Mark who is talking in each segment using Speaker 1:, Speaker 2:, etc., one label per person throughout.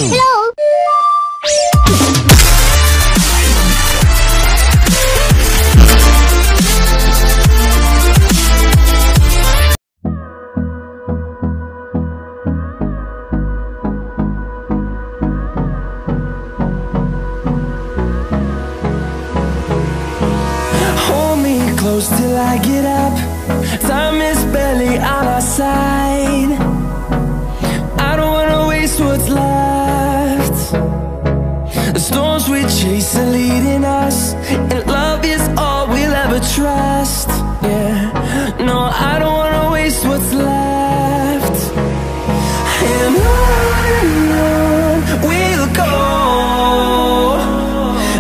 Speaker 1: Hello.
Speaker 2: Close till I get up. Time is barely on our side. I don't wanna waste what's left. The storms we chase are leading us, and love is all we'll ever trust. Yeah, no, I don't wanna waste what's left. And on we'll go,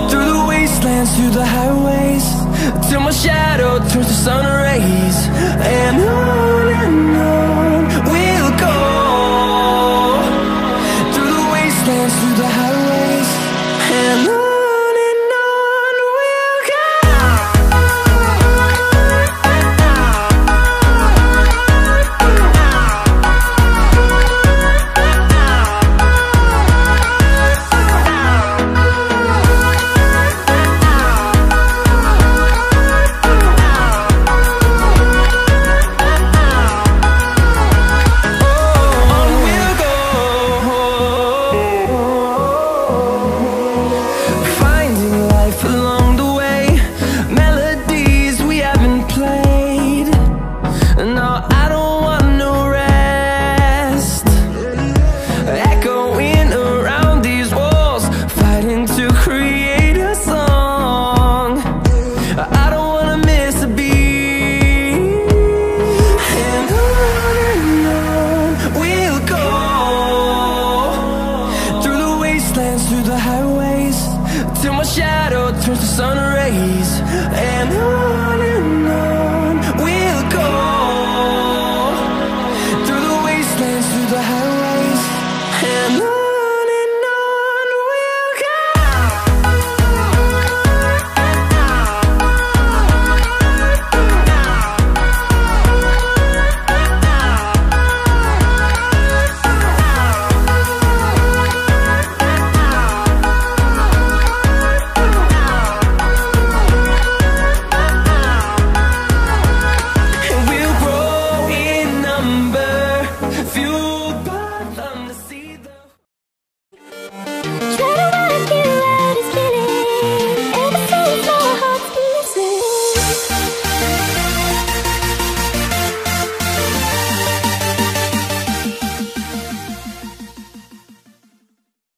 Speaker 2: through the wastelands, through the highways, till my shadow turns to sun rays. And on we'll go, through the wastelands, through the highways, and on we'll go. Through the highways, till my shadow turns to sun rays. And on